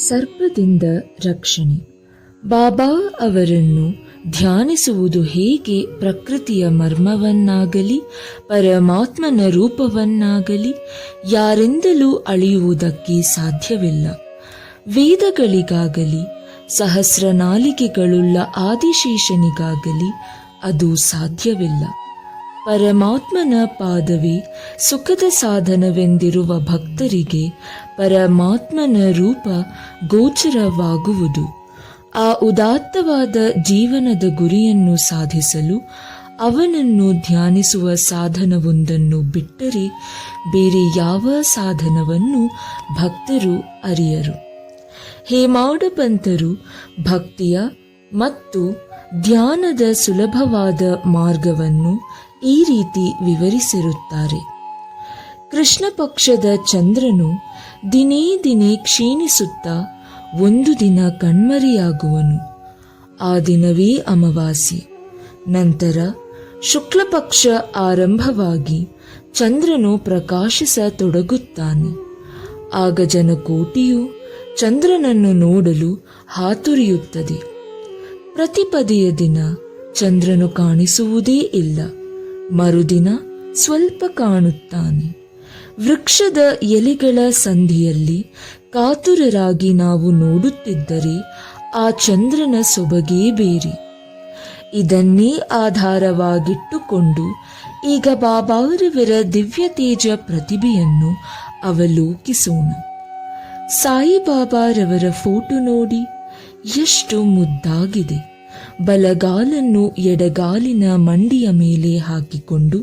ಸರ್ಪದಿಂದ ರಕ್ಷಣೆ. ಬಾಬಾ ಅವರನ್ನು ಧ್ಯಾನಿಸುವುದು ಹೇಗೆ ಪ್ರಕೃತಿಯ ಮರ್ಮವನ್ನಾಗಲಿ ಪರಮಾತ್ಮನ ರೂಪವನ್ನಾಗಲಿ ಯಾರಿಂದಲೂ ಅಳೆಯುವುದಕ್ಕೆ ಸಾಧ್ಯವಿಲ್ಲ. ವೇದಗಳಿಗಾಗಲಿ ಸಹಸ್ರನಾಲಿಗೆಗಳುಳ್ಳ ಆದಿಶೇಷನಿಗಾಗಲಿ ಅದು ಸಾಧ್ಯವಿಲ್ಲ. ಪರಮಾತ್ಮನ ಪಾದವೇ ಸುಖದ ಸಾಧನವೆಂದಿರುವ ಭಕ್ತರಿಗೆ ಪರಮಾತ್ಮನ ರೂಪ ಗೋಚರವಾಗುವುದು. ಆ ಉದಾತ್ತವಾದ ಜೀವನದ ಗುರಿಯನ್ನು ಸಾಧಿಸಲು ಅವನನ್ನು ಧ್ಯಾನಿಸುವ ಸಾಧನವೊಂದನ್ನು ಬಿಟ್ಟರೆ ಬೇರೆ ಯಾವ ಸಾಧನವನ್ನು ಭಕ್ತರು ಅರಿಯರು. ಹೇಮಾಡಪಂತರು ಭಕ್ತಿಯ ಮತ್ತು ಧ್ಯಾನದ ಸುಲಭವಾದ ಮಾರ್ಗವನ್ನು ಈ ರೀತಿ ವಿವರಿಸಿರುತ್ತಾರೆ. ಕೃಷ್ಣ ಪಕ್ಷದ ಚಂದ್ರನು ದಿನೇ ದಿನೇ ಕ್ಷೀಣಿಸುತ್ತಾ ಒಂದು ದಿನ ಕಣ್ಮರೆಯಾಗುವನು. ಆ ದಿನವೇ ಅಮಾವಾಸ್ಯೆ. ನಂತರ ಶುಕ್ಲಪಕ್ಷ ಆರಂಭವಾಗಿ ಚಂದ್ರನು ಪ್ರಕಾಶಿಸತೊಡಗುತ್ತಾನೆ. ಆಗ ಜನಕೋಟಿಯು ಚಂದ್ರನನ್ನು ನೋಡಲು ಹಾತೊರೆಯುತ್ತದೆ. ಪ್ರತಿಪದೆಯ ದಿನ ಚಂದ್ರನು ಕಾಣಿಸುವುದೇ ಇಲ್ಲ. ಮರುದಿನ ಸ್ವಲ್ಪ ಕಾಣುತ್ತಾನೆ. ವೃಕ್ಷದ ಎಲೆಗಳ ಸಂಧಿಯಲ್ಲಿ ಕಾತುರರಾಗಿ ನಾವು ನೋಡುತ್ತಿದ್ದರೆ ಆ ಚಂದ್ರನ ಸೊಬಗೇ ಬೇರೆ. ಇದನ್ನೇ ಆಧಾರವಾಗಿಟ್ಟುಕೊಂಡು ಈಗ ಬಾಬಾರವರ ದಿವ್ಯ ತೇಜ ಪ್ರತಿಭೆಯನ್ನು ಅವಲೋಕಿಸೋಣ. ಸಾಯಿಬಾಬಾರವರ ಫೋಟೋ ನೋಡಿ, ಎಷ್ಟು ಮುದ್ದಾಗಿದೆ. ಬಲಗಾಲನ್ನು ಎಡಗಾಲಿನ ಮಂಡಿಯ ಮೇಲೆ ಹಾಕಿಕೊಂಡು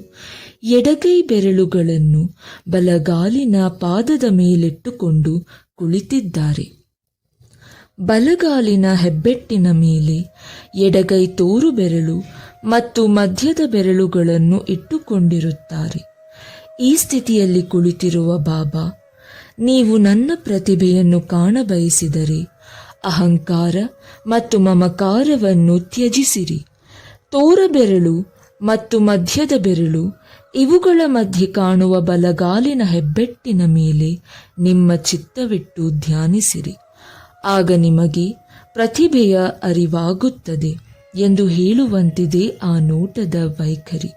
ಎಡಗೈ ಬೆರಳುಗಳನ್ನು ಬಲಗಾಲಿನ ಪಾದದ ಮೇಲಿಟ್ಟುಕೊಂಡು ಕುಳಿತಿದ್ದಾರೆ. ಬಲಗಾಲಿನ ಹೆಬ್ಬೆಟ್ಟಿನ ಮೇಲೆ ಎಡಗೈ ತೋರು ಬೆರಳು ಮತ್ತು ಮಧ್ಯದ ಬೆರಳುಗಳನ್ನು ಇಟ್ಟುಕೊಂಡಿರುತ್ತಾರೆ. ಈ ಸ್ಥಿತಿಯಲ್ಲಿ ಕುಳಿತಿರುವ ಬಾಬಾ, ನೀವು ನನ್ನ ಪ್ರತಿಭೆಯನ್ನು ಕಾಣಬಯಸಿದರೆ ಅಹಂಕಾರ ಮತ್ತು ಮಮಕಾರವನ್ನು ತ್ಯಜಿಸಿರಿ. ತೋರಬೆರಳು ಮತ್ತು ಮಧ್ಯದ ಬೆರಳು ಇವುಗಳ ಮಧ್ಯೆ ಕಾಣುವ ಬಲಗಾಲಿನ ಹೆಬ್ಬೆಟ್ಟಿನ ಮೇಲೆ ನಿಮ್ಮ ಚಿತ್ತವಿಟ್ಟು ಧ್ಯಾನಿಸಿರಿ. ಆಗ ನಿಮಗೆ ಪ್ರತಿಭೆಯ ಅರಿವಾಗುತ್ತದೆ ಎಂದು ಹೇಳುವಂತಿದೆ ಆ ನೋಟದ ವೈಖರಿ.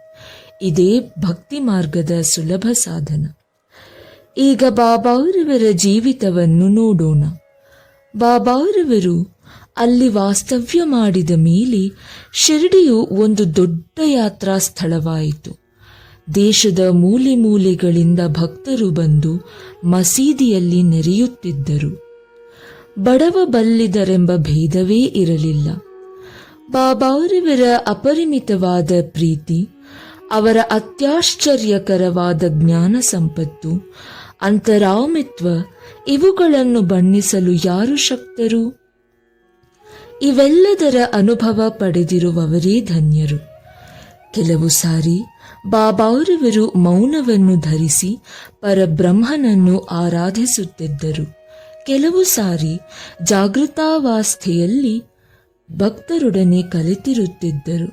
ಇದೇ ಭಕ್ತಿ ಮಾರ್ಗದ ಸುಲಭ ಸಾಧನ. ಈಗ ಬಾಬಾರವರ ಜೀವಿತವನ್ನು ನೋಡೋಣ. ಬಾಬಾರವರು ಅಲ್ಲಿ ವಾಸ್ತವ್ಯ ಮಾಡಿದ ಮೇಲೆ ಶಿರ್ಡಿಯು ಒಂದು ದೊಡ್ಡ ಯಾತ್ರಾ ಸ್ಥಳವಾಯಿತು. ದೇಶದ ಮೂಲೆ ಮೂಲೆಗಳಿಂದ ಭಕ್ತರು ಬಂದು ಮಸೀದಿಯಲ್ಲಿ ನೆರೆಯುತ್ತಿದ್ದರು. ಬಡವ ಬಲ್ಲಿದರೆಂಬ ಭೇದವೇ ಇರಲಿಲ್ಲ. ಬಾಬಾರವರ ಅಪರಿಮಿತವಾದ ಪ್ರೀತಿ, ಅವರ ಅತ್ಯಾಶ್ಚರ್ಯಕರವಾದ ಜ್ಞಾನ ಸಂಪತ್ತು, ಅಂತರಾಮಿತ್ವ ಇವುಗಳನ್ನು ಬಣ್ಣಿಸಲು ಯಾರು ಶಕ್ತರು? ಇವೆಲ್ಲದರ ಅನುಭವ ಪಡೆದಿರುವವರೇ ಧನ್ಯರು. ಕೆಲವು ಸಾರಿ ಬಾಬಾರವರು ಮೌನವನ್ನು ಧರಿಸಿ ಪರಬ್ರಹ್ಮನನ್ನು ಆರಾಧಿಸುತ್ತಿದ್ದರು. ಕೆಲವು ಸಾರಿ ಜಾಗೃತಾವಸ್ಥೆಯಲ್ಲಿ ಭಕ್ತರೊಡನೆ ಕಲಿತಿರುತ್ತಿದ್ದರು.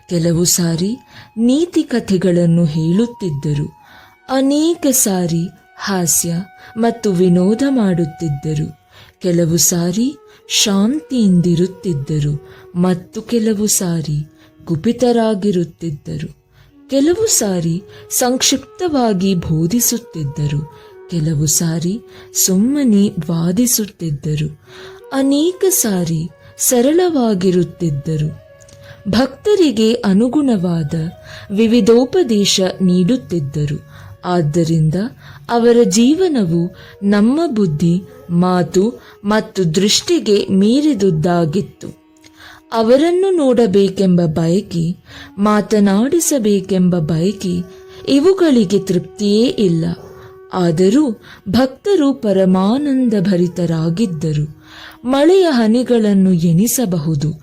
ಕೆಲವು ಸಾರಿ ನೀತಿ ಕಥೆಗಳನ್ನು ಹೇಳುತ್ತಿದ್ದರು. ಅನೇಕ ಸಾರಿ ಹಾಸ್ಯ ಮತ್ತು ವಿನೋದ ಮಾಡುತ್ತಿದ್ದರು. ಕೆಲವು ಸಾರಿ ಶಾಂತಿಯಿಂದಿರುತ್ತಿದ್ದರು ಮತ್ತು ಕೆಲವು ಸಾರಿ ಕುಪಿತರಾಗಿರುತ್ತಿದ್ದರು. ಕೆಲವು ಸಾರಿ ಸಂಕ್ಷಿಪ್ತವಾಗಿ ಬೋಧಿಸುತ್ತಿದ್ದರು. ಕೆಲವು ಸಾರಿ ಸುಮ್ಮನೆ ವಾದಿಸುತ್ತಿದ್ದರು. ಅನೇಕ ಸಾರಿ ಸರಳವಾಗಿರುತ್ತಿದ್ದರು. ಭಕ್ತರಿಗೆ ಅನುಗುಣವಾದ ವಿವಿಧೋಪದೇಶ ನೀಡುತ್ತಿದ್ದರು. ಆದ್ದರಿಂದ ಅವರ ಜೀವನವು ನಮ್ಮ ಬುದ್ಧಿ, ಮಾತು ಮತ್ತು ದೃಷ್ಟಿಗೆ ಮೀರಿದುದಾಗಿತ್ತು. ಅವರನ್ನು ನೋಡಬೇಕೆಂಬ ಬಯಕೆ, ಮಾತನಾಡಿಸಬೇಕೆಂಬ ಬಯಕೆ ಇವುಗಳಿಗೆ ತೃಪ್ತಿಯೇ ಇಲ್ಲ. ಆದರೂ ಭಕ್ತರು ಪರಮಾನಂದ ಭರಿತರಾಗಿದ್ದರು. ಮಳೆಯ ಹನಿಗಳನ್ನು ಎಣಿಸಬಹುದು,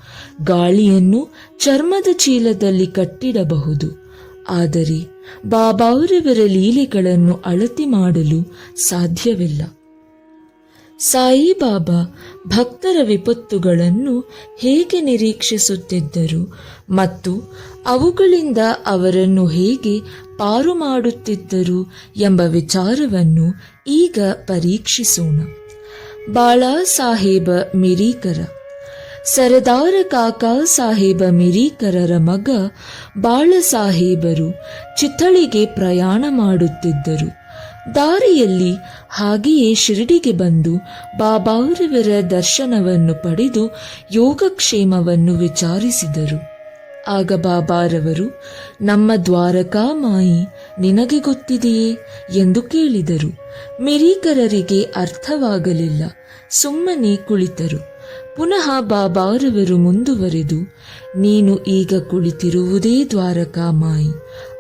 ಗಾಳಿಯನ್ನು ಚರ್ಮದ ಚೀಲದಲ್ಲಿ ಕಟ್ಟಿಡಬಹುದು. ಆದರೆ ಬಾಬಾರವರ ಲೀಲೆಗಳನ್ನು ಅಳತೆ ಮಾಡಲು ಸಾಧ್ಯವಿಲ್ಲ. ಸಾಯಿಬಾಬಾ ಭಕ್ತರ ವಿಪತ್ತುಗಳನ್ನು ಹೇಗೆ ನಿರೀಕ್ಷಿಸುತ್ತಿದ್ದರು ಮತ್ತು ಅವುಗಳಿಂದ ಅವರನ್ನು ಹೇಗೆ ಪಾರು ಮಾಡುತ್ತಿದ್ದರು ಎಂಬ ವಿಚಾರವನ್ನು ಈಗ ಪರೀಕ್ಷಿಸೋಣ. ಬಾಳಾ ಸಾಹೇಬ ಮಿರೀಕರ. ಸರದಾರ ಕಾಕಾ ಸಾಹೇಬ ಮಿರೀಕರರ ಮಗ ಬಾಳಸಾಹೇಬರು ಚಿಥಳಿಗೆ ಪ್ರಯಾಣ ಮಾಡುತ್ತಿದ್ದರು. ದಾರಿಯಲ್ಲಿ ಹಾಗೆಯೇ ಶಿರಡಿಗೆ ಬಂದು ಬಾಬಾರವರ ದರ್ಶನವನ್ನು ಪಡೆದು ಯೋಗಕ್ಷೇಮವನ್ನು ವಿಚಾರಿಸಿದರು. ಆಗ ಬಾಬಾರವರು, ನಮ್ಮ ದ್ವಾರಕಾಮಾಯಿ ನಿನಗೆ ಗೊತ್ತಿದೆಯೇ ಎಂದು ಕೇಳಿದರು. ಮಿರೀಕರರಿಗೆ ಅರ್ಥವಾಗಲಿಲ್ಲ. ಸುಮ್ಮನೆ ಕುಳಿತರು. ಪುನಃ ಬಾಬಾರವರು ಮುಂದುವರೆದು, ನೀನು ಈಗ ಕುಳಿತಿರುವುದೇ ದ್ವಾರಕಾಮಾಯಿ.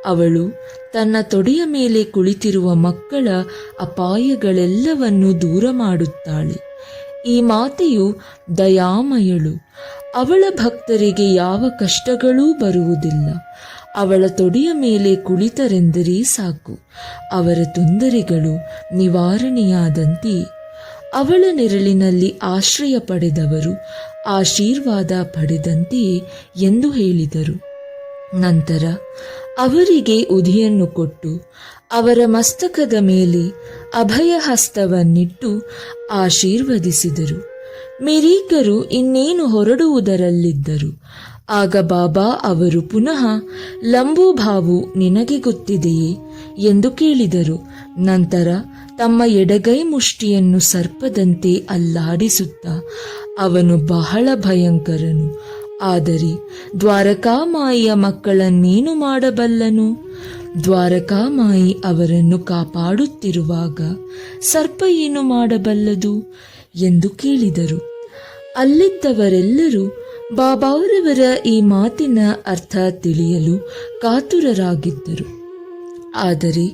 ಅವಳು ತನ್ನ ತೊಡೆಯ ಮೇಲೆ ಕುಳಿತಿರುವ ಮಕ್ಕಳ ಅಪಾಯಗಳೆಲ್ಲವನ್ನೂ ದೂರ ಮಾಡುತ್ತಾಳೆ. ಈ ಮಾತೆಯು ದಯಾಮಯಳು. ಅವಳ ಭಕ್ತರಿಗೆ ಯಾವ ಕಷ್ಟಗಳೂ ಬರುವುದಿಲ್ಲ. ಅವಳ ತೊಡೆಯ ಮೇಲೆ ಕುಳಿತರೆಂದರೆ ಸಾಕು, ಅವರ ತೊಂದರೆಗಳು ನಿವಾರಣೆಯಾದಂತೆಯೇ. ಅವಳ ನೆರಳಿನಲ್ಲಿ ಆಶ್ರಯ ಪಡೆದವರು ಆಶೀರ್ವಾದ ಪಡೆದಂತೆಯೇ ಎಂದು ಹೇಳಿದರು. ನಂತರ ಅವರಿಗೆ ಉದಿಯನ್ನು ಕೊಟ್ಟು ಅವರ ಮಸ್ತಕದ ಮೇಲೆ ಅಭಯ ಹಸ್ತವನ್ನಿಟ್ಟು ಆಶೀರ್ವದಿಸಿದರು. ಮಿರೀಕರು ಇನ್ನೇನು ಹೊರಡುವುದರಲ್ಲಿದ್ದರು. ಆಗ ಬಾಬಾ ಅವರು ಪುನಃ, ಲಂಬೂಭಾವು ನಿನಗೆ ಗೊತ್ತಿದೆಯೇ ಎಂದು ಕೇಳಿದರು. ನಂತರ ತಮ್ಮ ಎಡಗೈ ಮುಷ್ಟಿಯನ್ನು ಸರ್ಪದಂತೆ ಅಲ್ಲಾಡಿಸುತ್ತಾ, ಅವನು ಬಹಳ ಭಯಂಕರನು. ಆದರೆ ದ್ವಾರಕಾಮಾಯಿಯ ಮಕ್ಕಳನ್ನೇನು ಮಾಡಬಲ್ಲನು? ದ್ವಾರಕಾಮಾಯಿ ಅವರನ್ನು ಕಾಪಾಡುತ್ತಿರುವಾಗ ಸರ್ಪ ಏನು ಮಾಡಬಲ್ಲದು ಎಂದು ಕೇಳಿದರು. ಅಲ್ಲಿದ್ದವರೆಲ್ಲರೂ ಬಾಬಾರವರ ಈ ಮಾತಿನ ಅರ್ಥ ತಿಳಿಯಲು ಕಾತುರರಾಗಿದ್ದರು. ಆದರೆ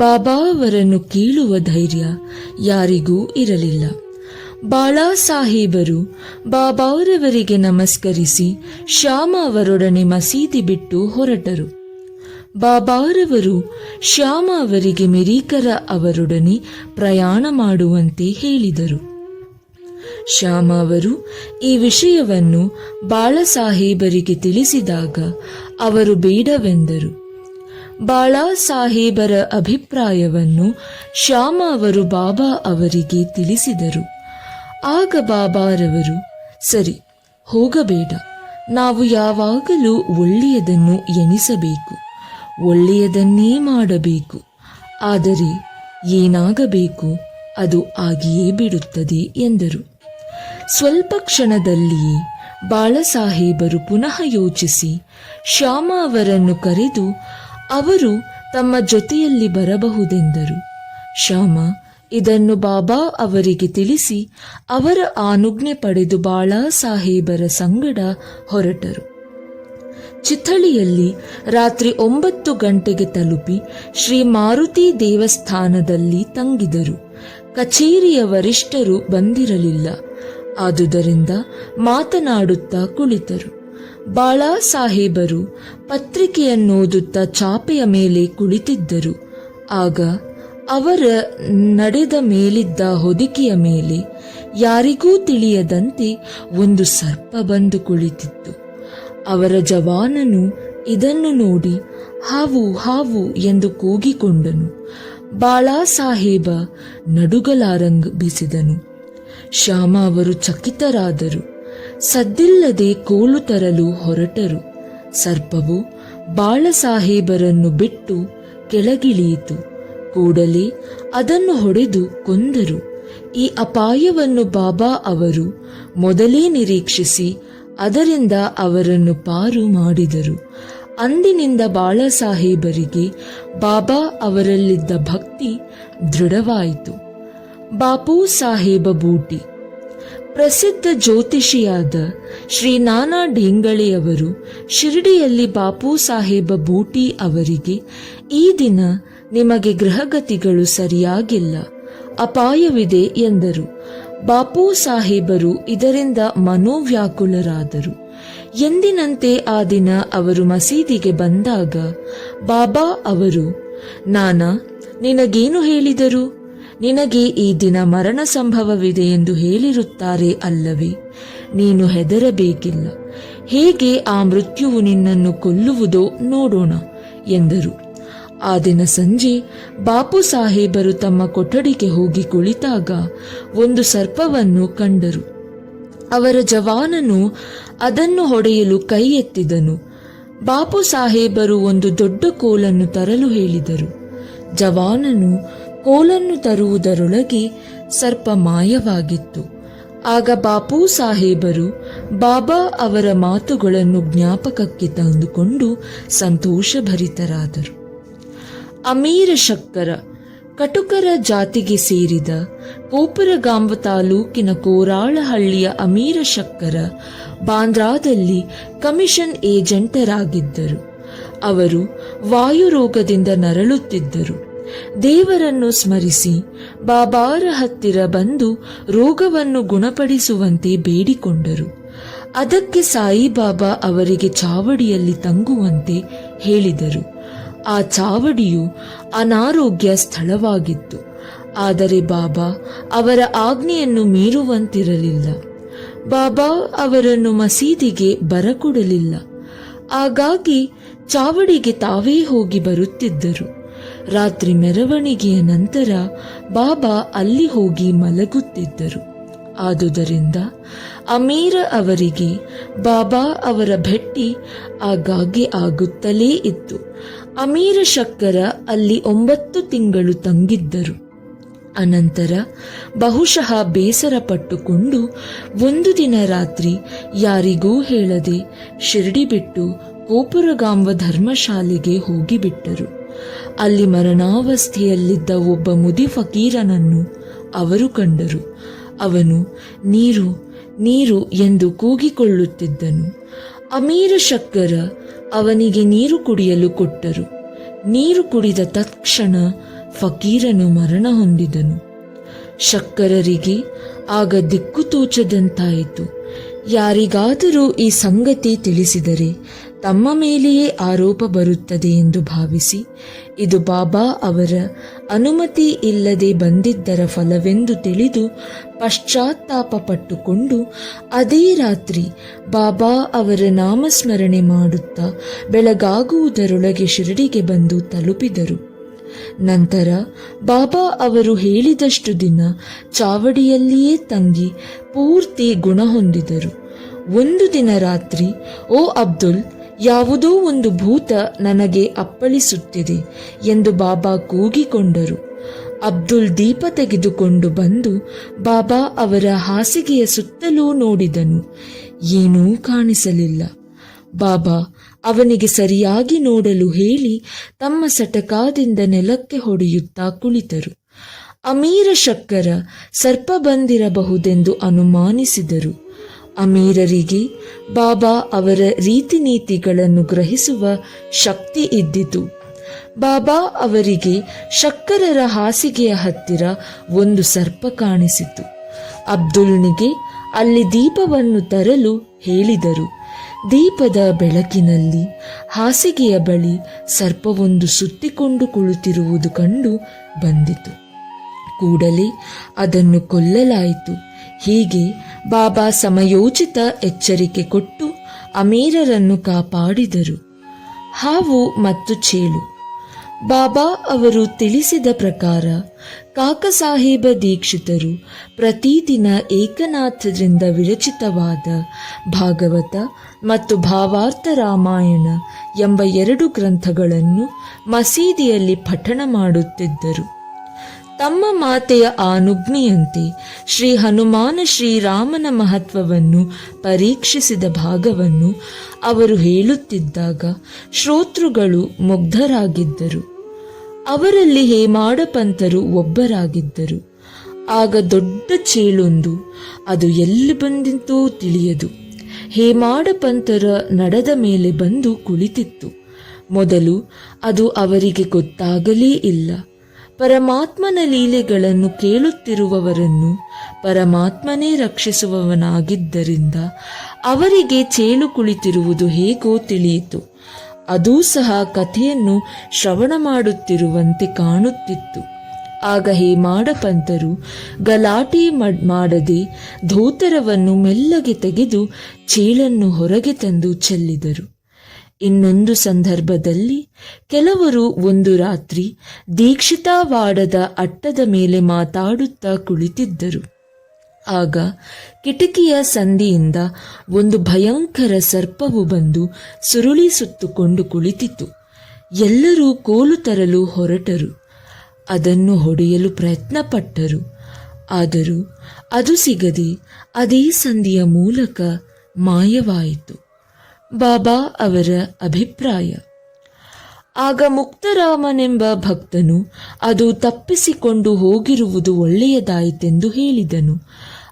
ಬಾಬಾ ಅವರನ್ನು ಕೇಳುವ ಧೈರ್ಯ ಯಾರಿಗೂ ಇರಲಿಲ್ಲ. ಬಾಳಾ ಸಾಹೇಬರು ಬಾಬಾರವರಿಗೆ ನಮಸ್ಕರಿಸಿ ಶ್ಯಾಮ ಅವರೊಡನೆ ಮಸೀದಿ ಬಿಟ್ಟು ಹೊರಟರು. ಬಾಬಾರವರು ಶ್ಯಾಮ ಅವರಿಗೆ ಮಿರೀಕರ ಅವರೊಡನೆ ಪ್ರಯಾಣ ಮಾಡುವಂತೆ ಹೇಳಿದರು. ಶ್ಯಾಮ ಅವರು ಈ ವಿಷಯವನ್ನು ಬಾಳಸಾಹೇಬರಿಗೆ ತಿಳಿಸಿದಾಗ ಅವರು ಬೇಡವೆಂದರು. ಬಾಳಾ ಸಾಹೇಬರ ಅಭಿಪ್ರಾಯವನ್ನು ಶ್ಯಾಮ ಅವರು ಬಾಬಾ ಅವರಿಗೆ ತಿಳಿಸಿದರು. ಆಗ ಬಾಬಾರವರು, ಸರಿ, ಹೋಗಬೇಡ. ನಾವು ಯಾವಾಗಲೂ ಒಳ್ಳೆಯದನ್ನು ಎಣಿಸಬೇಕು, ಒಳ್ಳೆಯದನ್ನೇ ಮಾಡಬೇಕು. ಆದರೆ ಏನಾಗಬೇಕು ಅದು ಆಗಿಯೇ ಬಿಡುತ್ತದೆ ಎಂದರು. ಸ್ವಲ್ಪ ಕ್ಷಣದಲ್ಲಿಯೇ ಬಾಳಸಾಹೇಬರು ಪುನಃ ಯೋಚಿಸಿ ಶ್ಯಾಮ ಅವರನ್ನು ಕರೆದು ಅವರು ತಮ್ಮ ಜೊತೆಯಲ್ಲಿ ಬರಬಹುದೆಂದರು. ಶ್ಯಾಮ ಇದನ್ನು ಬಾಬಾ ಅವರಿಗೆ ತಿಳಿಸಿ ಅವರ ಆನುಜ್ಞೆ ಪಡೆದು ಬಾಳಾ ಸಾಹೇಬರ ಸಂಗಡ ಹೊರಟರು. ಚಿಥಳಿಯಲ್ಲಿ ರಾತ್ರಿ 9 ಗಂಟೆಗೆ ತಲುಪಿ ಶ್ರೀ ಮಾರುತಿ ದೇವಸ್ಥಾನದಲ್ಲಿ ತಂಗಿದರು. ಕಚೇರಿಯ ವರಿಷ್ಠರು ಬಂದಿರಲಿಲ್ಲ. ಆದುದರಿಂದ ಮಾತನಾಡುತ್ತಾ ಕುಳಿತರು. ಬಾಳಾ ಸಾಹೇಬರು ಪತ್ರಿಕೆಯನ್ನೋದುತ್ತಾ ಚಾಪೆಯ ಮೇಲೆ ಕುಳಿತಿದ್ದರು. ಆಗ ಅವರ ನಡೆದ ಮೇಲಿದ್ದ ಹೊದಿಕೆಯ ಮೇಲೆ ಯಾರಿಗೂ ತಿಳಿಯದಂತೆ ಒಂದು ಸರ್ಪ ಬಂದು ಕುಳಿತಿತ್ತು. ಅವರ ಜವಾನನು ಇದನ್ನು ನೋಡಿ ಹಾವು ಹಾವು ಎಂದು ಕೂಗಿಕೊಂಡನು. ಬಾಳಾ ಸಾಹೇಬ ನಡುಗಲಾರಂಭಿಸಿದನು. ಶ್ಯಾಮ ಅವರು ಚಕಿತರಾದರು. ಸದ್ದಿಲ್ಲದೆ ಕೋಲು ತರಲು ಹೊರಟರು. ಸರ್ಪವು ಬಾಳಸಾಹೇಬರನ್ನು ಬಿಟ್ಟು ಕೆಳಗಿಳಿಯಿತು. ಕೂಡಲೇ ಅದನ್ನು ಹೊಡೆದು ಕೊಂದರು. ಈ ಅಪಾಯವನ್ನು ಬಾಬಾ ಅವರು ಮೊದಲೇ ನಿರೀಕ್ಷಿಸಿ ಅದರಿಂದ ಅವರನ್ನು ಪಾರು ಮಾಡಿದರು. ಅಂದಿನಿಂದ ಬಾಳಸಾಹೇಬರಿಗೆ ಬಾಬಾ ಅವರಲ್ಲಿದ್ದ ಭಕ್ತಿ ದೃಢವಾಯಿತು. ಬಾಪೂ ಸಾಹೇಬ ಬೂಟಿ. ಪ್ರಸಿದ್ಧ ಜ್ಯೋತಿಷಿಯಾದ ಶ್ರೀ ನಾನಾ ಢೇಂಗಳೆಯವರು ಶಿರಡಿಯಲ್ಲಿ ಬಾಪೂ ಸಾಹೇಬ ಬೂಟಿ ಅವರಿಗೆ, ಈ ದಿನ ನಿಮಗೆ ಗ್ರಹಗತಿಗಳು ಸರಿಯಾಗಿಲ್ಲ, ಅಪಾಯವಿದೆ ಎಂದರು. ಬಾಪೂ ಸಾಹೇಬರು ಇದರಿಂದ ಮನೋವ್ಯಾಕುಲರಾದರು. ಎಂದಿನಂತೆ ಆ ದಿನ ಅವರು ಮಸೀದಿಗೆ ಬಂದಾಗ ಬಾಬಾ ಅವರು, ನಾನಾ, ನಿನಗೇನು ಹೇಳಿದರು? ನಿನಗೆ ಈ ದಿನ ಮರಣ ಸಂಭವವಿದೆ ಎಂದು ಹೇಳಿರುತ್ತಾರೆ ಅಲ್ಲವೇ? ನೀನು ಹೆದರಬೇಕಿಲ್ಲ. ಹೇಗೆ ಆ ಮೃತ್ಯುವು ನಿನ್ನನ್ನು ಕೊಲ್ಲುವುದೋ ನೋಡೋಣ ಎಂದರು. ಆ ದಿನ ಸಂಜೆ ಬಾಪು ಸಾಹೇಬರು ತಮ್ಮ ಕೊಠಡಿಗೆ ಹೋಗಿ ಕುಳಿತಾಗ ಒಂದು ಸರ್ಪವನ್ನು ಕಂಡರು. ಅವರ ಜವಾನನು ಅದನ್ನು ಹೊಡೆಯಲು ಕೈ ಎತ್ತಿದನು. ಬಾಪು ಸಾಹೇಬರು ಒಂದು ದೊಡ್ಡ ಕೋಲನ್ನು ತರಲು ಹೇಳಿದರು. ಜವಾನನು ಕೋಲನ್ನು ತರುವುದರೊಳಗೆ ಸರ್ಪ ಮಾಯವಾಗಿತ್ತು. ಆಗ ಬಾಪು ಸಾಹೇಬರು ಬಾಬಾ ಅವರ ಮಾತುಗಳನ್ನು ಜ್ಞಾಪಕಕ್ಕೆ ತಂದುಕೊಂಡು ಸಂತೋಷಭರಿತರಾದರು. ಅಮೀರ ಶಕ್ಕರ ಕಟುಕರ ಜಾತಿಗೆ ಸೇರಿದ ಕೋಪರಗಾಂವ ತಾಲೂಕಿನ ಕೋರಾಳಹಳ್ಳಿಯ ಅಮೀರ ಶಕ್ಕರ ಬಾಂದ್ರಾದಲ್ಲಿ ಕಮಿಷನ್ ಏಜೆಂಟರಾಗಿದ್ದರು. ಅವರು ವಾಯುರೋಗದಿಂದ ನರಳುತ್ತಿದ್ದರು. ದೇವರನ್ನು ಸ್ಮರಿಸಿ ಬಾಬಾರ ಹತ್ತಿರ ಬಂದು ರೋಗವನ್ನು ಗುಣಪಡಿಸುವಂತೆ ಬೇಡಿಕೊಂಡರು. ಅದಕ್ಕೆ ಸಾಯಿಬಾಬಾ ಅವರಿಗೆ ಚಾವಡಿಯಲ್ಲಿ ತಂಗುವಂತೆ ಹೇಳಿದರು. ಆ ಚಾವಡಿಯು ಅನಾರೋಗ್ಯ ಸ್ಥಳವಾಗಿತ್ತು. ಆದರೆ ಬಾಬಾ ಅವರ ಆಜ್ಞೆಯನ್ನು ಮೀರುವಂತಿರಲಿಲ್ಲ. ಬಾಬಾ ಅವರನ್ನು ಮಸೀದಿಗೆ ಬರಕೊಡಲಿಲ್ಲ. ಹಾಗಾಗಿ ಚಾವಡಿಗೆ ತಾವೇ ಹೋಗಿ ಬರುತ್ತಿದ್ದರು. ರಾತ್ರಿ ಮೆರವಣಿಗೆಯ ನಂತರ ಬಾಬಾ ಅಲ್ಲಿ ಹೋಗಿ ಮಲಗುತ್ತಿದ್ದರು. ಆದುದರಿಂದ ಅಮೀರ ಅವರಿಗೆ ಬಾಬಾ ಅವರ ಭೇಟಿ ಆಗಾಗ್ಗೆ ಆಗುತ್ತಲೇ ಇತ್ತು. ಅಮೀರ ಶಕ್ಕರ ಅಲ್ಲಿ 9 ತಿಂಗಳು ತಂಗಿದ್ದರು. ಅನಂತರ ಬಹುಶಃ ಬೇಸರ ಪಟ್ಟುಕೊಂಡು ಒಂದು ದಿನ ರಾತ್ರಿ ಯಾರಿಗೂ ಹೇಳದೆ ಶಿರ್ಡಿ ಬಿಟ್ಟು ಕೋಪುರಗಾಂವ ಧರ್ಮಶಾಲೆಗೆ ಹೋಗಿಬಿಟ್ಟರು. ಅಲ್ಲಿ ಮರಣಾವಸ್ಥೆಯಲ್ಲಿದ್ದ ಒಬ್ಬ ಮುದಿ ಫಕೀರನನ್ನು ಅವರು ಕಂಡರು. ಅವನು ನೀರು ನೀರು ಎಂದು ಕೂಗಿಕೊಳ್ಳುತ್ತಿದ್ದನು. ಅಮೀರ ಶಕ್ಕರ ಅವನಿಗೆ ನೀರು ಕುಡಿಯಲು ಕೊಟ್ಟರು. ನೀರು ಕುಡಿದ ತಕ್ಷಣ ಫಕೀರನು ಮರಣ ಹೊಂದಿದನು. ಶಕ್ಕರರಿಗೆ ಆಗ ದಿಕ್ಕು ತೋಚದಂತಾಯಿತು. ಯಾರಿಗಾದರೂ ಈ ಸಂಗತಿ ತಿಳಿಸಿದರೆ ತಮ್ಮ ಮೇಲೆಯೇ ಆರೋಪ ಬರುತ್ತದೆ ಎಂದು ಭಾವಿಸಿ ಇದು ಬಾಬಾ ಅವರ ಅನುಮತಿ ಇಲ್ಲದೆ ಬಂದಿದ್ದರ ಫಲವೆಂದು ತಿಳಿದು ಪಶ್ಚಾತ್ತಾಪ ಪಟ್ಟುಕೊಂಡು ಅದೇ ರಾತ್ರಿ ಬಾಬಾ ಅವರ ನಾಮಸ್ಮರಣೆ ಮಾಡುತ್ತಾ ಬೆಳಗಾಗುವುದರೊಳಗೆ ಶಿರಡಿಗೆ ಬಂದು ತಲುಪಿದರು. ನಂತರ ಬಾಬಾ ಅವರು ಹೇಳಿದಷ್ಟು ದಿನ ಚಾವಡಿಯಲ್ಲಿಯೇ ತಂಗಿ ಪೂರ್ತಿ ಗುಣ ಹೊಂದಿದರು. ಒಂದು ದಿನ ರಾತ್ರಿ, ಓ ಅಬ್ದುಲ್, ಯಾವುದೋ ಒಂದು ಭೂತ ನನಗೆ ಅಪ್ಪಳಿಸುತ್ತಿದೆ ಎಂದು ಬಾಬಾ ಕೂಗಿಕೊಂಡರು. ಅಬ್ದುಲ್ ದೀಪ ತೆಗೆದುಕೊಂಡು ಬಂದು ಬಾಬಾ ಅವರ ಹಾಸಿಗೆಯ ಸುತ್ತಲೂ ನೋಡಿದನು. ಏನೂ ಕಾಣಿಸಲಿಲ್ಲ. ಬಾಬಾ ಅವನಿಗೆ ಸರಿಯಾಗಿ ನೋಡಲು ಹೇಳಿ ತಮ್ಮ ಸಟಕಾದಿಂದ ನೆಲಕ್ಕೆ ಹೊಡೆಯುತ್ತಾ ಕುಳಿತರು. ಅಮೀರ ಶಕ್ಕರ ಸರ್ಪ ಬಂದಿರಬಹುದೆಂದು ಅನುಮಾನಿಸಿದರು. ಅಮೀರರಿಗೆ ಬಾಬಾ ಅವರ ರೀತಿ ನೀತಿಗಳನ್ನು ಗ್ರಹಿಸುವ ಶಕ್ತಿ ಇದ್ದಿತು. ಬಾಬಾ ಅವರಿಗೆ ಶಕ್ಕರರ ಹಾಸಿಗೆಯ ಹತ್ತಿರ ಒಂದು ಸರ್ಪ ಕಾಣಿಸಿತು. ಅಬ್ದುಲ್ನಿಗೆ ಅಲ್ಲಿ ದೀಪವನ್ನು ತರಲು ಹೇಳಿದರು. ದೀಪದ ಬೆಳಕಿನಲ್ಲಿ ಹಾಸಿಗೆಯ ಬಳಿ ಸರ್ಪವೊಂದು ಸುತ್ತಿಕೊಂಡು ಕುಳಿತಿರುವುದು ಕಂಡು ಬಂದಿತು. ಕೂಡಲೇ ಅದನ್ನು ಕೊಲ್ಲಲಾಯಿತು. ಹೀಗೆ ಬಾಬಾ ಸಮಯೋಚಿತ ಎಚ್ಚರಿಕೆ ಕೊಟ್ಟು ಅಮೀರರನ್ನು ಕಾಪಾಡಿದರು. ಹಾವು ಮತ್ತು ಚೇಳು. ಬಾಬಾ ಅವರು ತಿಳಿಸಿದ ಪ್ರಕಾರ ಕಾಕಸಾಹೇಬ ದೀಕ್ಷಿತರು ಪ್ರತಿದಿನ ಏಕನಾಥರಿಂದ ವಿರಚಿತವಾದ ಭಾಗವತ ಮತ್ತು ಭಾವಾರ್ಥ ರಾಮಾಯಣ ಎಂಬ 2 ಗ್ರಂಥಗಳನ್ನು ಮಸೀದಿಯಲ್ಲಿ ಪಠಣ ಮಾಡುತ್ತಿದ್ದರು. ತಮ್ಮ ಮಾತೆಯ ಆನುಜ್ಞೆಯಂತೆ ಶ್ರೀ ಹನುಮಾನ ಶ್ರೀರಾಮನ ಮಹತ್ವವನ್ನು ಪರೀಕ್ಷಿಸಿದ ಭಾಗವನ್ನು ಅವರು ಹೇಳುತ್ತಿದ್ದಾಗ ಶ್ರೋತೃಗಳು ಮುಗ್ಧರಾಗಿದ್ದರು. ಅವರಲ್ಲಿ ಹೇಮಾಡ ಪಂತರು ಒಬ್ಬರಾಗಿದ್ದರು. ಆಗ ದೊಡ್ಡ ಚೇಳೊಂದು, ಅದು ಎಲ್ಲಿ ಬಂದಿತೋ ತಿಳಿಯದು, ಹೇಮಾಡ ಪಂತರ ನಡದ ಮೇಲೆ ಬಂದು ಕುಳಿತಿತ್ತು. ಮೊದಲು ಅದು ಅವರಿಗೆ ಗೊತ್ತಾಗಲೇ ಇಲ್ಲ. ಪರಮಾತ್ಮನ ಲೀಲೆಗಳನ್ನು ಕೇಳುತ್ತಿರುವವರನ್ನು ಪರಮಾತ್ಮನೇ ರಕ್ಷಿಸುವವನಾಗಿದ್ದರಿಂದ ಅವರಿಗೆ ಚೇಳು ಕುಳಿತಿರುವುದು ಹೇಗೋ ತಿಳಿಯಿತು. ಅದೂ ಸಹ ಕಥೆಯನ್ನು ಶ್ರವಣ ಮಾಡುತ್ತಿರುವಂತೆ ಕಾಣುತ್ತಿತ್ತು. ಆಗ ಹೇಮಾಡ ಪಂತರು ಗಲಾಟೆ ಮಾಡದೆ ಧೋತರವನ್ನು ಮೆಲ್ಲಗೆ ತೆಗೆದು ಚೇಳನ್ನು ಹೊರಗೆ ತಂದು ಚೆಲ್ಲಿದರು. ಇನ್ನೊಂದು ಸಂದರ್ಭದಲ್ಲಿ ಕೆಲವರು ಒಂದು ರಾತ್ರಿ ದೀಕ್ಷಿತಾವಾಡದ ಅಟ್ಟದ ಮೇಲೆ ಮಾತಾಡುತ್ತಾ ಕುಳಿತಿದ್ದರು. ಆಗ ಕಿಟಕಿಯ ಸಂದಿಯಿಂದ ಒಂದು ಭಯಂಕರ ಸರ್ಪವು ಬಂದು ಸುರುಳಿ ಸುತ್ತುಕೊಂಡು ಕುಳಿತಿತು. ಎಲ್ಲರೂ ಕೋಲು ತರಲು ಹೊರಟರು. ಅದನ್ನು ಹೊಡೆಯಲು ಪ್ರಯತ್ನಪಟ್ಟರು. ಆದರೂ ಅದು ಸಿಗದೆ ಅದೇ ಸಂದಿಯ ಮೂಲಕ ಮಾಯವಾಯಿತು. ಬಾಬಾ ಅವರ ಅಭಿಪ್ರಾಯ. ಆಗ ಮುಕ್ತರಾಮನೆಂಬ ಭಕ್ತನು ಅದು ತಪ್ಪಿಸಿಕೊಂಡು ಹೋಗಿರುವುದು ಒಳ್ಳೆಯದಾಯಿತೆಂದು ಹೇಳಿದನು.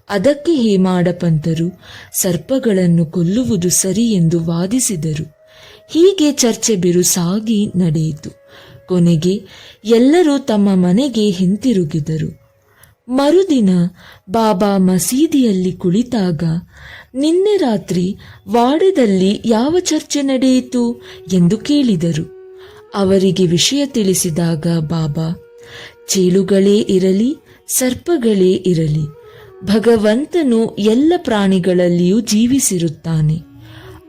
ಅದಕ್ಕೆ ಹೇಮಾಡ ಪಂತರು ಸರ್ಪಗಳನ್ನು ಕೊಲ್ಲುವುದು ಸರಿ ಎಂದು ವಾದಿಸಿದರು. ಹೀಗೆ ಚರ್ಚೆ ಬಿರುಸಾಗಿ ನಡೆಯಿತು. ಕೊನೆಗೆ ಎಲ್ಲರೂ ತಮ್ಮ ಮನೆಗೆ ಹಿಂತಿರುಗಿದರು. ಮರುದಿನ ಬಾಬಾ ಮಸೀದಿಯಲ್ಲಿ ಕುಳಿತಾಗ, ನಿನ್ನೆ ರಾತ್ರಿ ವಾಡದಲ್ಲಿ ಯಾವ ಚರ್ಚೆ ನಡೆಯಿತು ಎಂದು ಕೇಳಿದರು. ಅವರಿಗೆ ವಿಷಯ ತಿಳಿಸಿದಾಗ ಬಾಬಾ, ಚೇಳುಗಳೇ ಇರಲಿ ಸರ್ಪಗಳೇ ಇರಲಿ, ಭಗವಂತನು ಎಲ್ಲ ಪ್ರಾಣಿಗಳಲ್ಲಿಯೂ ಜೀವಿಸಿರುತ್ತಾನೆ.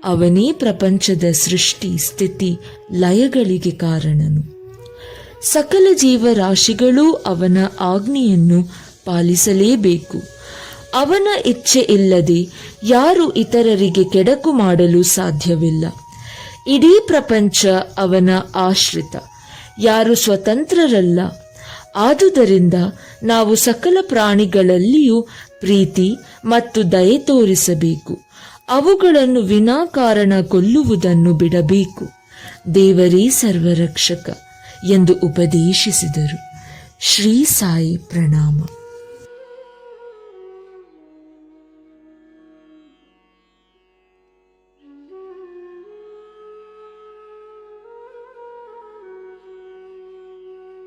ಅವನೇ ಪ್ರಪಂಚದ ಸೃಷ್ಟಿ ಸ್ಥಿತಿ ಲಯಗಳಿಗೆ ಕಾರಣನು. ಸಕಲ ಜೀವರಾಶಿಗಳೂ ಅವನ ಆಜ್ಞೆಯನ್ನು ಪಾಲಿಸಲೇಬೇಕು. ಅವನ ಇಚ್ಛೆ ಇಲ್ಲದೆ ಯಾರು ಇತರರಿಗೆ ಕೆಡಕು ಮಾಡಲು ಸಾಧ್ಯವಿಲ್ಲ. ಇಡೀ ಪ್ರಪಂಚ ಅವನ ಆಶ್ರಿತ, ಯಾರು ಸ್ವತಂತ್ರರಲ್ಲ. ಆದುದರಿಂದ ನಾವು ಸಕಲ ಪ್ರಾಣಿಗಳಲ್ಲಿಯೂ ಪ್ರೀತಿ ಮತ್ತು ದಯೆ ತೋರಿಸಬೇಕು. ಅವುಗಳನ್ನು ವಿನಾಕಾರಣ ಕೊಲ್ಲುವುದನ್ನು ಬಿಡಬೇಕು. ದೇವರೇ ಸರ್ವರಕ್ಷಕ ಎಂದು ಉಪದೇಶಿಸಿದರು. ಶ್ರೀ ಸಾಯಿ ಪ್ರಣಾಮ.